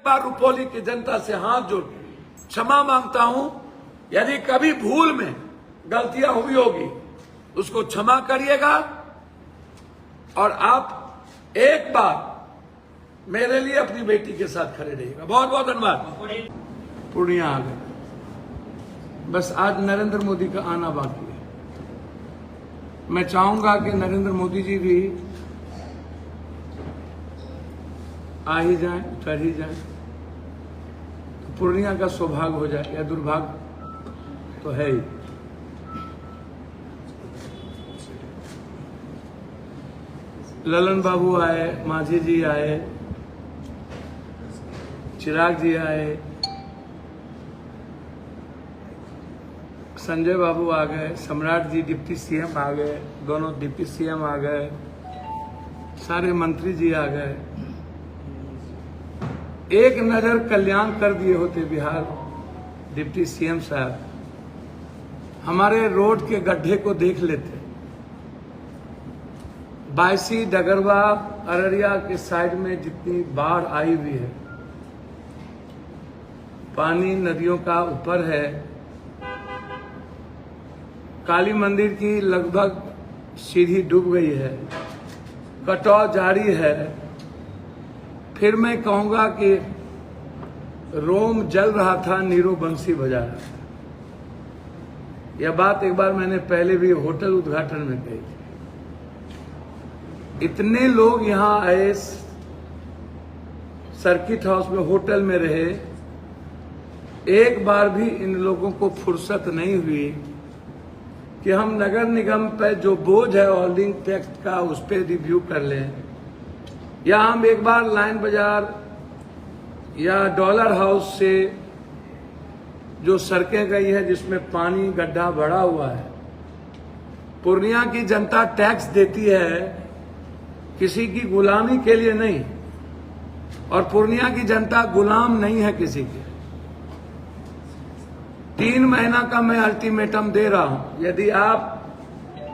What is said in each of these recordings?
बार रुपौली की जनता से हाथ जोड़ क्षमा मांगता हूं। यदि कभी भूल में गलतियां हुई होगी उसको क्षमा करिएगा, और आप एक बार मेरे लिए अपनी बेटी के साथ खड़े रहिएगा। बहुत बहुत धन्यवाद। पूर्णिया आ गए, बस आज नरेंद्र मोदी का आना बाकी है। मैं चाहूंगा कि नरेंद्र मोदी जी भी आ ही जाएं, उतर ही जाएं, तो पूर्णिया का सौभाग्य हो जाए, या दुर्भाग्य तो है ही। ललन बाबू आए, माझी जी आए, चिराग जी आए, संजय बाबू आ गए, सम्राट जी डिप्टी सीएम आ गए, दोनों डिप्टी सीएम आ गए, सारे मंत्री जी आ गए। एक नजर कल्याण कर दिए होते बिहार डिप्टी सीएम साहब, हमारे रोड के गड्ढे को देख लेते। बायसी, डगरवा, अररिया के साइड में जितनी बाढ़ आई हुई है, पानी नदियों का ऊपर है। काली मंदिर की लगभग सीढ़ी डूब गई है, कटाव जारी है। फिर मैं कहूंगा कि रोम जल रहा था, नीरो बंसी बजा रहा था। यह बात एक बार मैंने पहले भी होटल उद्घाटन में कही थी। इतने लोग यहां आए, सर्किट हाउस में, होटल में रहे, एक बार भी इन लोगों को फुर्सत नहीं हुई कि हम नगर निगम पे जो बोझ है होल्डिंग टैक्स का उस पर रिव्यू कर लें, या हम एक बार लाइन बाजार या डॉलर हाउस से जो सड़कें गई है जिसमें पानी गड्ढा भरा हुआ है। पूर्णिया की जनता टैक्स देती है किसी की गुलामी के लिए नहीं, और पूर्णिया की जनता गुलाम नहीं है किसी की। 3 महीना का मैं अल्टीमेटम दे रहा हूं, यदि आप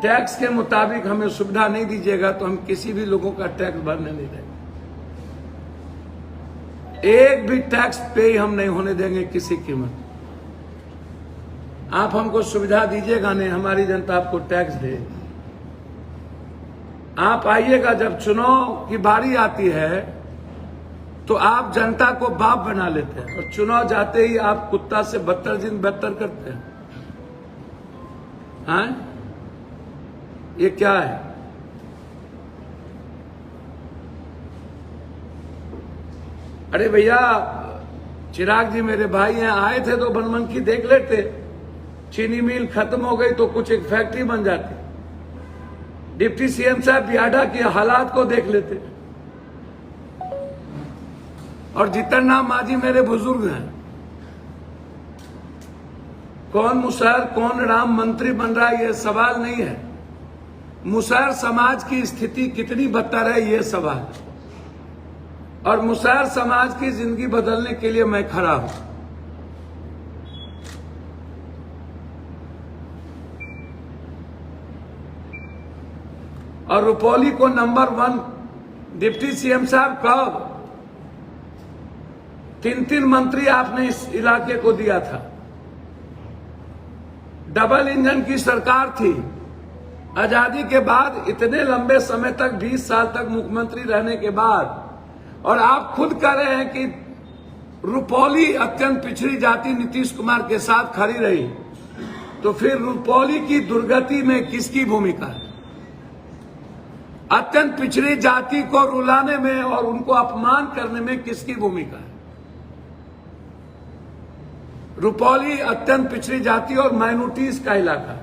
टैक्स के मुताबिक हमें सुविधा नहीं दीजिएगा तो हम किसी भी लोगों का टैक्स भरने नहीं देंगे। एक भी टैक्स पे हम नहीं होने देंगे किसी कीमत। आप हमको सुविधा दीजिएगा नहीं, हमारी जनता आपको टैक्स दे। आप आइएगा, जब चुनाव की बारी आती है तो आप जनता को बाप बना लेते हैं, और चुनाव जाते ही आप कुत्ता से बदतर करते हैं। हाँ, ये क्या है? अरे भैया, चिराग जी मेरे भाई हैं, आए थे तो बनमनखी देख लेते। चीनी मिल खत्म हो गई तो कुछ एक फैक्ट्री बन जाती। डिप्टी सीएम साहब बियाडा के हालात को देख लेते। और जितना माजी मेरे बुजुर्ग हैं, कौन मुसहर कौन राम मंत्री बन रहा है ये सवाल नहीं है। मुसहर समाज की स्थिति कितनी बदतर है ये सवाल, और मुसहर समाज की जिंदगी बदलने के लिए मैं खड़ा हूं। और रुपौली को नंबर 1 डिप्टी सीएम साहब कब 3 मंत्री आपने इस इलाके को दिया था। डबल इंजन की सरकार थी। आजादी के बाद इतने लंबे समय तक 20 साल तक मुख्यमंत्री रहने के बाद, और आप खुद कह रहे हैं कि रुपौली अत्यंत पिछड़ी जाति नीतीश कुमार के साथ खड़ी रही, तो फिर रुपौली की दुर्गति में किसकी भूमिका है? अत्यंत पिछड़ी जाति को रुलाने में और उनको अपमान करने में किसकी भूमिका है? रुपौली अत्यंत पिछड़ी जाति और माइनॉरिटीज का इलाका है।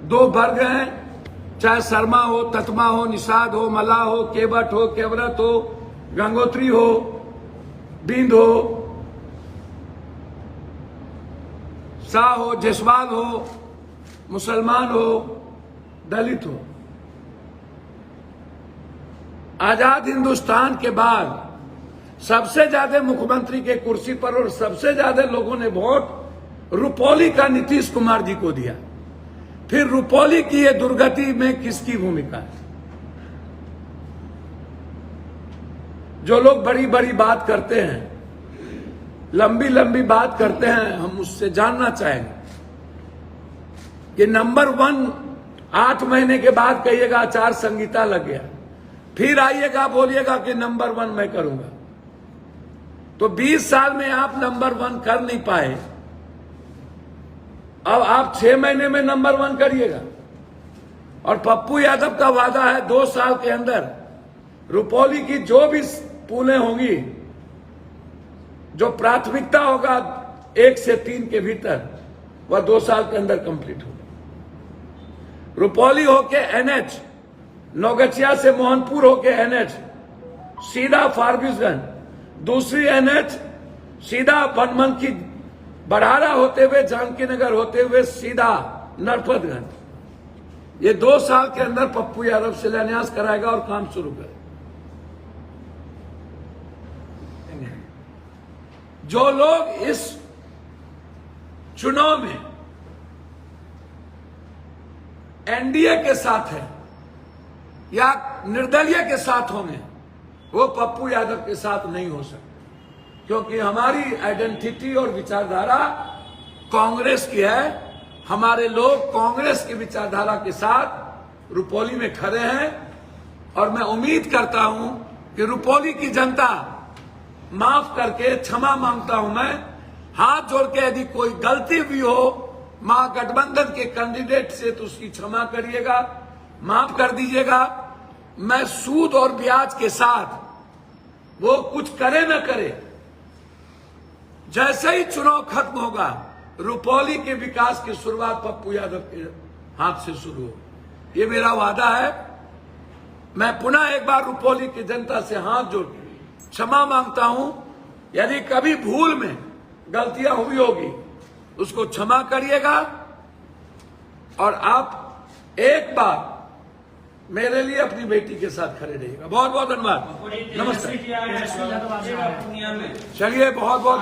2 वर्ग हैं, चाहे शर्मा हो, ततमा हो, निषाद हो, मल्लाह हो, केवट हो, केवरत हो, गंगोत्री हो, बिंद हो, शाह हो, जसवाल हो, मुसलमान हो, दलित हो। आजाद हिंदुस्तान के बाद सबसे ज्यादा मुख्यमंत्री के कुर्सी पर और सबसे ज्यादा लोगों ने वोट रुपौली का नीतीश कुमार जी को दिया। फिर रुपौली की ये दुर्गति में किसकी भूमिका है? जो लोग बड़ी बड़ी बात करते हैं, लंबी लंबी बात करते हैं, हम उससे जानना चाहेंगे कि नंबर 1 8 महीने के बाद कहिएगा आचार संहिता लग गया, फिर आइएगा बोलिएगा कि नंबर 1 मैं करूंगा। तो 20 साल में आप नंबर 1 कर नहीं पाए, अब आप 6 महीने में नंबर 1 करिएगा। और पप्पू यादव का वादा है 2 साल के अंदर रुपौली की जो भी पुलें होंगी, जो प्राथमिकता होगा 1 से 3 के भीतर, वह 2 साल के अंदर कंप्लीट होगा। रुपौली होके NH, नौगछिया से मोहनपुर होके NH सीधा फारबिसगंज, दूसरी NH सीधा बनमनखी बड़ारा होते हुए जानकी नगर होते हुए सीधा नरपतगंज। ये 2 साल के अंदर पप्पू यादव शिलान्यास कराएगा और काम शुरू करेगा। जो लोग इस चुनाव में एनडीए के साथ है या निर्दलीय के साथ होंगे, वो पप्पू यादव के साथ नहीं हो सकते, क्योंकि हमारी आइडेंटिटी और विचारधारा कांग्रेस की है। हमारे लोग कांग्रेस की विचारधारा के साथ रुपौली में खड़े हैं और मैं उम्मीद करता हूं कि रुपौली की जनता माफ करके, क्षमा मांगता हूं मैं, हाथ जोड़ के, यदि कोई गलती भी हो महागठबंधन के कैंडिडेट से तो उसकी क्षमा करिएगा, माफ कर दीजिएगा। मैं सूद और ब्याज के साथ वो कुछ करे न करे, जैसे ही चुनाव खत्म होगा रुपौली के विकास की शुरुआत पप्पू यादव के हाथ से शुरू हो, ये मेरा वादा है। मैं पुनः एक बार रुपौली की जनता से हाथ जोड़ के क्षमा मांगता हूं। यदि कभी भूल में गलतियां हुई होगी उसको क्षमा करिएगा, और आप एक बार मेरे लिए अपनी बेटी के साथ खड़े रहिएगा। बहुत बहुत धन्यवाद, नमस्ते। चलिए, बहुत बहुत